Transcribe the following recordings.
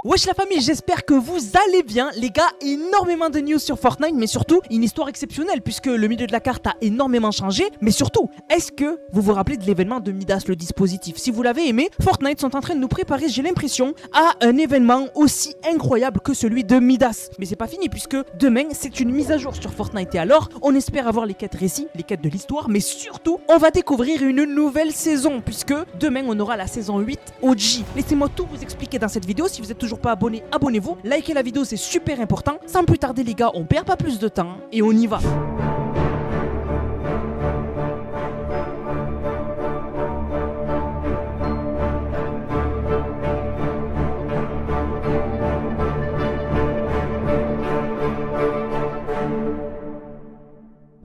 Wesh la famille, j'espère que vous allez bien. Les gars, énormément de news sur Fortnite, mais surtout une histoire exceptionnelle puisque le milieu de la carte a énormément changé. Mais surtout, est-ce que vous vous rappelez de l'événement de Midas, le dispositif? Si vous l'avez aimé, Fortnite sont en train de nous préparer, j'ai l'impression, à un événement aussi incroyable que celui de Midas. Mais c'est pas fini puisque demain, c'est une mise à jour sur Fortnite. Et alors, on espère avoir les quêtes récits, les quêtes de l'histoire, mais surtout, on va découvrir une nouvelle saison puisque demain, on aura la saison 8 OG. Laissez-moi tout vous expliquer dans cette vidéo. Si vous êtes toujours pas abonné, abonnez-vous, likez la vidéo, c'est super important. Sans plus tarder les gars, on perd pas plus de temps et on y va.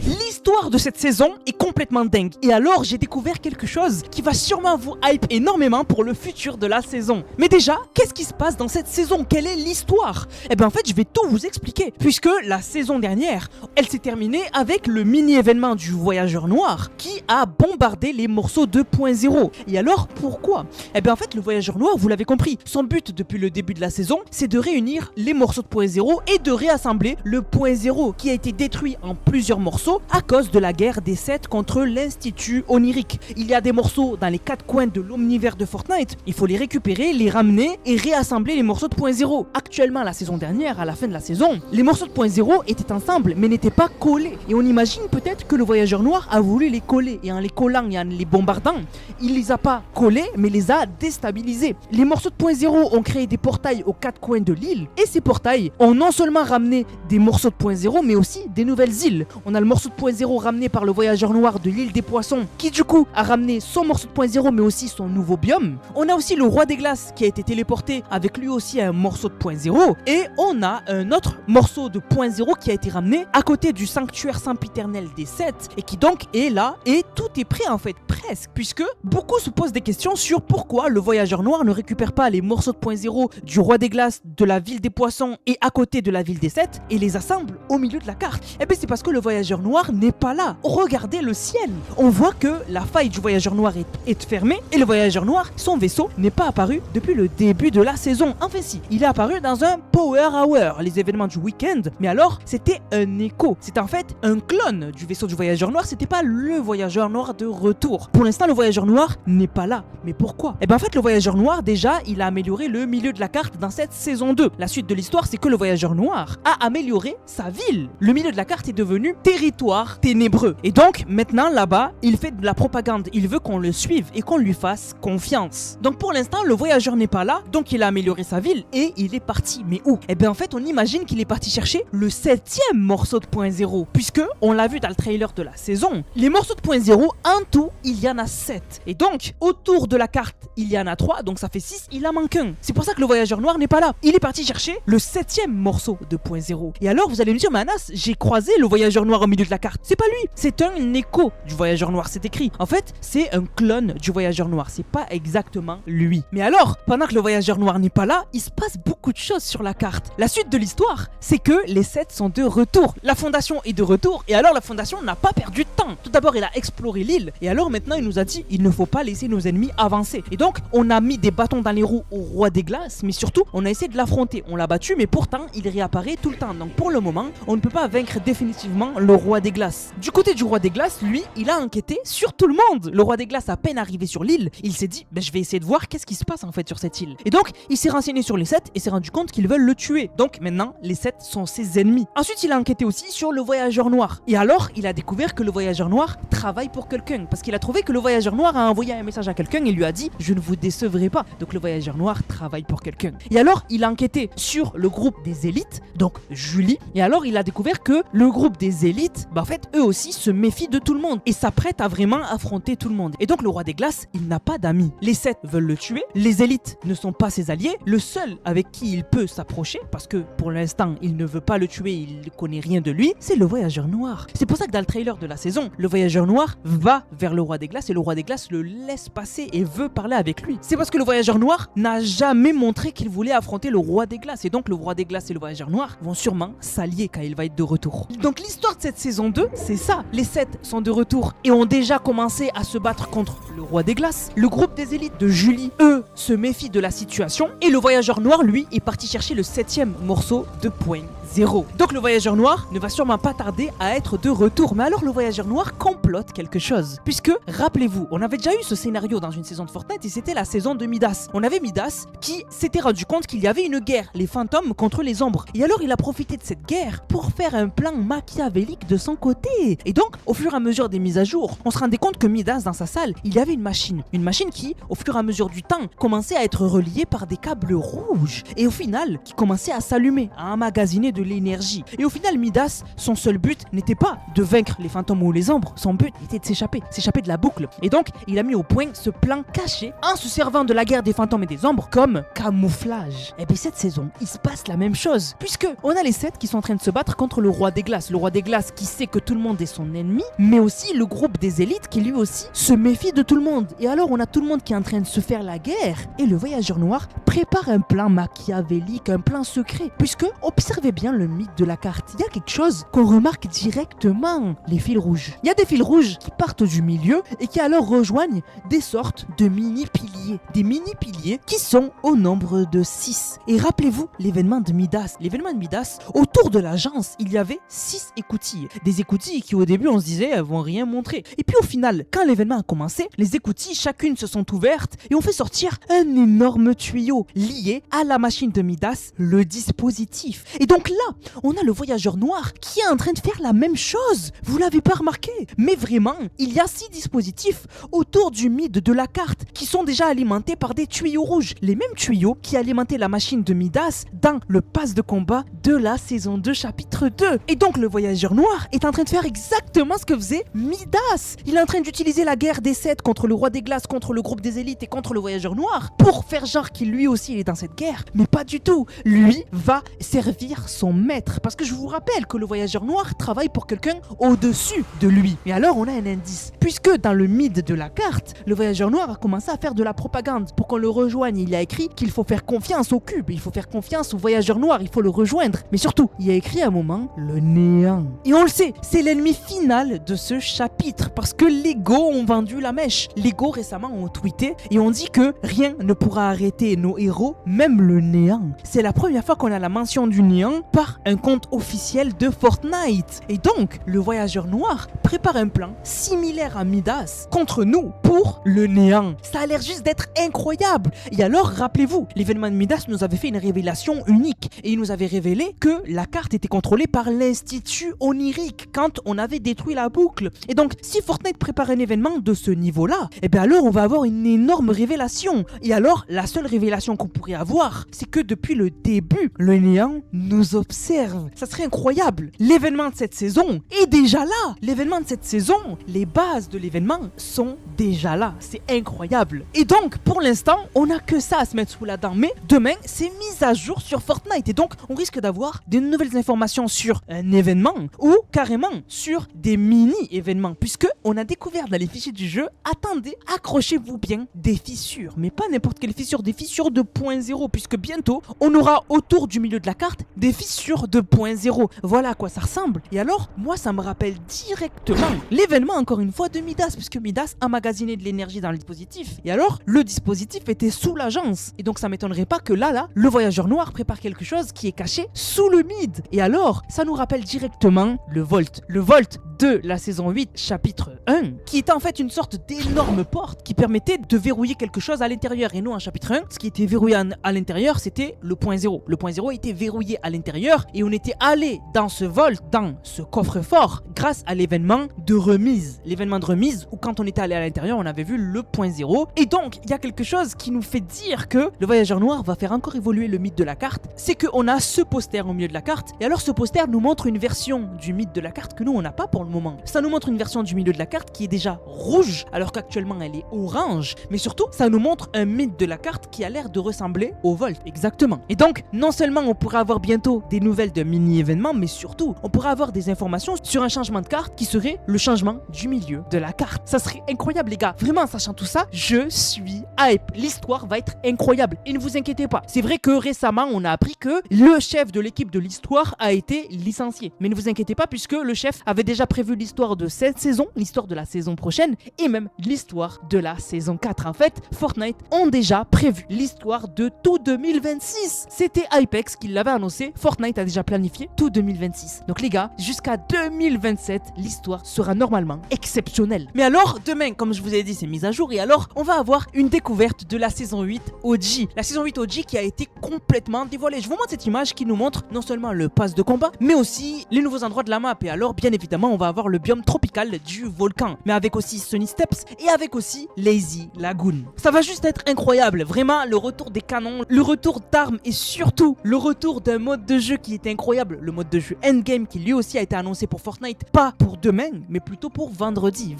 L'histoire de cette saison est complètement dingue. Et alors, j'ai découvert quelque chose qui va sûrement vous hype énormément pour le futur de la saison. Mais déjà, qu'est-ce qui se passe dans cette saison? Quelle est l'histoire? Eh bien, en fait, je vais tout vous expliquer. Puisque la saison dernière, elle s'est terminée avec le mini-événement du Voyageur Noir qui a bombardé les morceaux 2.0. Et alors, pourquoi? Eh bien, en fait, le Voyageur Noir, vous l'avez compris, son but depuis le début de la saison, c'est de réunir les morceaux de point 0 et de réassembler le point 0 qui a été détruit en plusieurs morceaux à cause de la guerre des 7 contre l'Institut Onirique. Il y a des morceaux dans les 4 coins de l'omnivers de Fortnite. Il faut les récupérer, les ramener et réassembler les morceaux de point 0. Actuellement, la saison dernière, à la fin de la saison, les morceaux de point 0 étaient ensemble mais n'étaient pas collés. Et on imagine peut-être que le Voyageur Noir a voulu les coller. Et en les collant et en les bombardant, il les a pas collés mais les a déstabilisés. Les morceaux de point 0 ont créé des portails aux 4 coins de l'île. Et ces portails ont non seulement ramené des morceaux de point 0 mais aussi des nouvelles îles. On a le morceau de point 0 ramené par le Voyageur Noir de l'île des Poissons qui du coup a ramené son morceau de point 0 mais aussi son nouveau biome. On a aussi le Roi des Glaces qui a été téléporté avec lui aussi un morceau de point 0 et on a un autre morceau de point 0 qui a été ramené à côté du sanctuaire sempiternel des 7 et qui donc est là et tout est prêt en fait, presque, puisque beaucoup se posent des questions sur pourquoi le Voyageur Noir ne récupère pas les morceaux de point 0 du Roi des Glaces, de la ville des Poissons et à côté de la ville des 7 et les assemble au milieu de la carte. Et bien c'est parce que le Voyageur Noir n'est pas là. Regardez le ciel. On voit que la faille du Voyageur Noir est fermée et le Voyageur Noir, son vaisseau, n'est pas apparu depuis le début de la saison. Enfin si, il est apparu dans un Power Hour, les événements du week-end, mais alors c'était un écho. C'était en fait un clone du vaisseau du Voyageur Noir, c'était pas le Voyageur Noir de retour. Pour l'instant, le Voyageur Noir n'est pas là. Mais pourquoi? Eh bien en fait, le Voyageur Noir, déjà, il a amélioré le milieu de la carte dans cette saison 2. La suite de l'histoire, c'est que le Voyageur Noir a amélioré sa ville. Le milieu de la carte est devenu territoire ténébreux. Et donc, maintenant, là-bas, il fait de la propagande. Il veut qu'on le suive et qu'on lui fasse confiance. Donc, pour l'instant, le voyageur n'est pas là. Donc, il a amélioré sa ville et il est parti. Mais où? Eh bien, en fait, on imagine qu'il est parti chercher le 7e morceau de point 0. Puisque, on l'a vu dans le trailer de la saison, les morceaux de point 0, en tout, il y en a 7. Et donc, autour de la carte, il y en a 3. Donc, ça fait 6. Il en manque un. C'est pour ça que le voyageur noir n'est pas là. Il est parti chercher le 7e morceau de point 0. Et alors, vous allez me dire, mais Anas, j'ai croisé le voyageur noir au milieu de la carte. C'est pas lui. C'est un écho du Voyageur Noir, c'est écrit. En fait, c'est un clone du Voyageur Noir, c'est pas exactement lui. Mais alors, pendant que le Voyageur Noir n'est pas là, il se passe beaucoup de choses sur la carte. La suite de l'histoire, c'est que les 7 sont de retour. La Fondation est de retour, et alors la Fondation n'a pas perdu de temps. Tout d'abord, il a exploré l'île, et alors maintenant, il nous a dit, il ne faut pas laisser nos ennemis avancer. Et donc, on a mis des bâtons dans les roues au Roi des Glaces, mais surtout, on a essayé de l'affronter. On l'a battu, mais pourtant, il réapparaît tout le temps. Donc pour le moment, on ne peut pas vaincre définitivement le Roi des Glaces. Du côté du Roi des Glaces, lui, il a enquêté sur tout le monde. Le Roi des Glaces, à peine arrivé sur l'île, il s'est dit, je vais essayer de voir qu'est-ce qui se passe en fait sur cette île. Et donc, il s'est renseigné sur les 7 et s'est rendu compte qu'ils veulent le tuer. Donc maintenant, les 7 sont ses ennemis. Ensuite, il a enquêté aussi sur le Voyageur Noir. Et alors, il a découvert que le Voyageur Noir travaille pour quelqu'un. Parce qu'il a trouvé que le Voyageur Noir a envoyé un message à quelqu'un et lui a dit, je ne vous décevrai pas. Donc le Voyageur Noir travaille pour quelqu'un. Et alors, il a enquêté sur le groupe des élites, donc Julie. Et alors, il a découvert que le groupe des élites, en fait, eux aussi se méfient de tout le monde et s'apprête à vraiment affronter tout le monde. Et donc le Roi des Glaces, il n'a pas d'amis. Les 7 veulent le tuer, les élites ne sont pas ses alliés. Le seul avec qui il peut s'approcher, parce que pour l'instant il ne veut pas le tuer, il ne connaît rien de lui, c'est le Voyageur Noir. C'est pour ça que dans le trailer de la saison, le Voyageur Noir va vers le Roi des Glaces et le Roi des Glaces le laisse passer et veut parler avec lui. C'est parce que le Voyageur Noir n'a jamais montré qu'il voulait affronter le Roi des Glaces et donc le Roi des Glaces et le Voyageur Noir vont sûrement s'allier quand il va être de retour. Donc l'histoire de cette saison 2, c'est ça. Les 7 sont de retour et ont déjà commencé à se battre contre le roi des glaces. Le groupe des élites de Julie, eux, se méfient de la situation et le voyageur noir, lui, est parti chercher le 7e morceau de point 0. Donc le voyageur noir ne va sûrement pas tarder à être de retour. Mais alors le voyageur noir complote quelque chose. Puisque, rappelez-vous, on avait déjà eu ce scénario dans une saison de Fortnite et c'était la saison de Midas. On avait Midas qui s'était rendu compte qu'il y avait une guerre, les fantômes contre les ombres. Et alors il a profité de cette guerre pour faire un plan machiavélique de son côté. Et donc, au fur et à mesure des mises à jour, on se rendait compte que Midas, dans sa salle, il y avait une machine. Une machine qui, au fur et à mesure du temps, commençait à être reliée par des câbles rouges. Et au final, qui commençait à s'allumer, à emmagasiner de l'énergie. Et au final, Midas, son seul but n'était pas de vaincre les fantômes ou les ombres, son but était de s'échapper de la boucle. Et donc, il a mis au point ce plan caché en se servant de la guerre des fantômes et des ombres comme camouflage. Et bien cette saison, il se passe la même chose, puisque on a les 7 qui sont en train de se battre contre le roi des glaces. Le roi des glaces qui sait que tout le monde est son ennemi, mais aussi le groupe des élites qui lui aussi se méfie de tout le monde. Et alors on a tout le monde qui est en train de se faire la guerre, et le voyageur noir prépare un plan machiavélique, un plan secret, puisque observez bien le mythe de la carte. Il y a quelque chose qu'on remarque directement, les fils rouges. Il y a des fils rouges qui partent du milieu et qui alors rejoignent des sortes de mini-piliers. Des mini-piliers qui sont au nombre de 6. Et rappelez-vous l'événement de Midas. L'événement de Midas, autour de l'agence, il y avait 6 écoutilles. Des écoutilles qui au début on se disait elles vont rien montrer. Et puis au final, quand l'événement a commencé, les écoutilles chacune se sont ouvertes et ont fait sortir un énorme tuyau lié à la machine de Midas, le dispositif. Et donc là, on a le voyageur noir qui est en train de faire la même chose. Vous l'avez pas remarqué? Mais vraiment, il y a 6 dispositifs autour du mid de la carte qui sont déjà alimentés par des tuyaux rouges. Les mêmes tuyaux qui alimentaient la machine de Midas dans le pass de combat de la saison 2 chapitre 2. Et donc le voyageur noir est en train de faire exactement ce que faisait Midas. Il est en train d'utiliser la guerre des 7 contre le roi des glaces, contre le groupe des élites et contre le voyageur noir pour faire genre qu'il lui aussi il est dans cette guerre. Mais pas du tout. Lui va servir son maître. Parce que je vous rappelle que le voyageur noir travaille pour quelqu'un au-dessus de lui. Et alors on a un indice. Puisque dans le mid de la carte, le voyageur noir a commencé à faire de la propagande. Pour qu'on le rejoigne, il a écrit qu'il faut faire confiance au cube. Il faut faire confiance au voyageur noir. Il faut le rejoindre. Mais surtout, il a écrit à un moment le néant. Et on le sait, c'est l'ennemi final de ce chapitre. Parce que Lego ont vendu la mèche. Lego récemment ont tweeté et ont dit que rien ne pourra arrêter nos héros, même le néant. C'est la première fois qu'on a la mention du néant par un compte officiel de Fortnite. Et donc, le voyageur noir prépare un plan similaire à Midas contre nous pour le néant. Ça a l'air juste d'être incroyable. Et alors, rappelez-vous, l'événement de Midas nous avait fait une révélation unique. Et il nous avait révélé que la carte était contrôlée par l'Institut Onirique quand on avait détruit la boucle. Et donc, si Fortnite prépare un événement de ce niveau-là, et bien alors on va avoir une énorme révélation. Et alors, la seule révélation qu'on pourrait avoir, c'est que depuis le début, le néant nous observe. Ça serait incroyable. L'événement de cette saison est déjà là. L'événement de cette saison, les bases de l'événement sont déjà là. C'est incroyable. Et donc, pour l'instant, on n'a que ça à se mettre sous la dent. Mais demain, c'est mis à jour sur Fortnite. Et donc, on risque d'avoir de nouvelles informations sur un événement ou carrément sur des mini-événements. Puisque on a découvert dans les fichiers du jeu, attendez, accrochez-vous bien, des fissures. Mais pas n'importe quelle fissure, des fissures de 0.0. Puisque bientôt, on aura autour du milieu de la carte des fissures de 0.0. Voilà à quoi ça ressemble. Et alors, moi, ça me rappelle directement l'événement, encore une fois, de Midas. Puisque Midas a magasiné de l'énergie dans le dispositif. Et alors, le dispositif était sous l'agence. Et donc, ça m'étonnerait pas que là, le voyageur noir prépare quelque chose qui est caché sous le mid. Et alors, ça nous rappelle directement le Volt. Le Volt de la saison 8, chapitre 1, qui était en fait une sorte d'énorme porte qui permettait de verrouiller quelque chose à l'intérieur. Et nous, en chapitre 1, ce qui était verrouillé à l'intérieur, c'était le point 0. Le point 0 était verrouillé à l'intérieur et on était allé dans ce Volt, dans ce coffre-fort, grâce à l'événement de remise. L'événement de remise où quand on était allé à l'intérieur, on avait vu le point 0. Et donc, il y a quelque chose qui nous fait dire que le voyageur noir va faire encore évoluer le mythe de la carte. C'est qu'on a ce poster au milieu de la carte. Et alors, ce poster nous montre une version du mythe de la carte que nous, on n'a pas pour le moment. Ça nous montre une version du milieu de la carte qui est déjà rouge, alors qu'actuellement, elle est orange. Mais surtout, ça nous montre un mythe de la carte qui a l'air de ressembler au Volt. Exactement. Et donc, non seulement on pourra avoir bientôt des nouvelles de mini-événements, mais surtout, on pourra avoir des informations sur un changement de carte qui serait le changement du milieu de la carte. Ça serait incroyable, les gars. Vraiment, en sachant tout ça, je suis hype. L'histoire va être incroyable. Et ne vous inquiétez pas. C'est vrai que récemment, on a appris que le chef de l'équipe de l'histoire a été licencié. Mais ne vous inquiétez pas, puisque le chef avait déjà prévu l'histoire de cette saison, l'histoire de la saison prochaine et même l'histoire de la saison 4. En fait, Fortnite ont déjà prévu l'histoire de tout 2026. C'était Hypex qui l'avait annoncé. Fortnite a déjà planifié tout 2026. Donc les gars, jusqu'à 2027, l'histoire sera normalement exceptionnelle. Mais alors, demain, comme je vous ai dit, c'est mise à jour et alors, on va avoir une découverte de la saison 8 OG. La saison 8 OG qui a été complètement dévoilée. Je vous montre cette image qui nous montre non seulement le pass de combat, mais aussi les nouveaux endroits de la map. Et alors, bien évidemment, on va avoir le biome tropical du volcan, mais avec aussi Sunny Steps et avec aussi Lazy Lagoon. Ça va juste être incroyable. Vraiment, le retour des canons, le retour d'armes et surtout le retour d'un mode de jeu qui était incroyable. Le mode de jeu Endgame qui lui aussi a été annoncé pour Fortnite, pas pour demain, mais plutôt pour vendredi.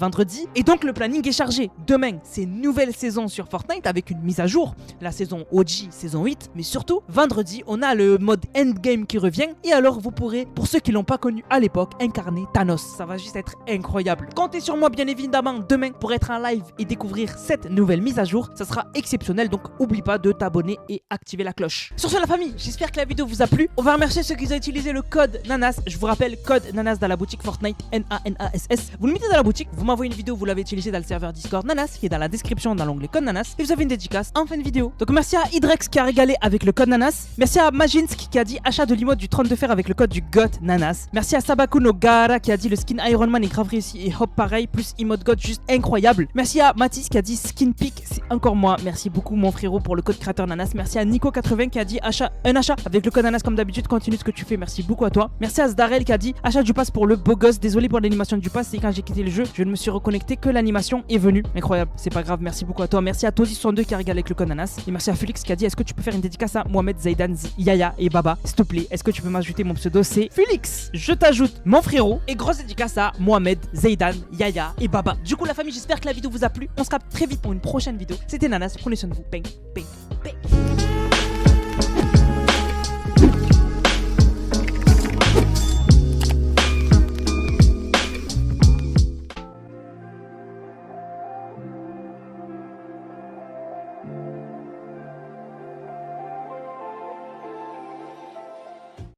Et donc le planning est chargé. Demain, c'est une nouvelle saison sur Fortnite avec une mise à jour, la saison OG, saison 8, mais surtout vendredi, on a le mode Endgame qui revient et alors vous pourrez, pour ceux qui l'ont pas connu à l'époque, incarner Thanos. Ça va juste être incroyable. Comptez sur moi bien évidemment demain pour être en live et découvrir cette nouvelle mise à jour. Ça sera exceptionnel, donc oublie pas de t'abonner et activer la cloche. Sur ce la famille, j'espère que la vidéo vous a plu. On va remercier ceux qui ont utilisé le code NANAS. Je vous rappelle, code NANAS dans la boutique Fortnite, NANASS. Vous le mettez dans la boutique, vous m'envoyez une vidéo, vous l'avez utilisé dans le serveur Discord NANAS qui est dans la description dans l'onglet code NANAS et vous avez une dédicace en fin de vidéo. Donc merci à Hydrex qui a régalé avec le code NANAS. Merci à Majinsk qui a dit achat de l'emote du trône de fer avec le code du GOT NANAS. Merci à Sabaku Nogara qui a dit le skin Iron Man est grave réussi et hop pareil plus emote GOT juste incroyable. Merci à Mathis qui a dit skin pick, c'est encore moi. Merci beaucoup mon frérot pour le code créateur NANAS. Merci à Nico80 qui a dit un achat avec le code NANAS comme d'habitude, continue ce que tu fais, merci beaucoup à toi. Merci à Zdarel qui a dit achat du pass pour le beau gosse, désolé pour l'animation du pass, c'est quand j'ai quitté le jeu, je ne me suis reconnecté que l'animation est venue. Incroyable, c'est pas grave, merci beaucoup à toi. Merci à Tozy62 qui a régalé avec le code NANAS. Et merci à Félix qui a dit est-ce que tu peux faire une dédicace à Mohamed, Zaidan, Yaya et Baba, s'il te plaît, est-ce que tu peux m'ajouter mon pseudo, c'est Félix. Je t'ajoute mon frérot et grosse dédicace à Mohamed, Zaidan, Yaya et Baba. Du coup la famille, j'espère que la vidéo vous a plu, on se capte très vite pour une prochaine vidéo. C'était Nanas, prenez soin de vous, bang, bang, bang.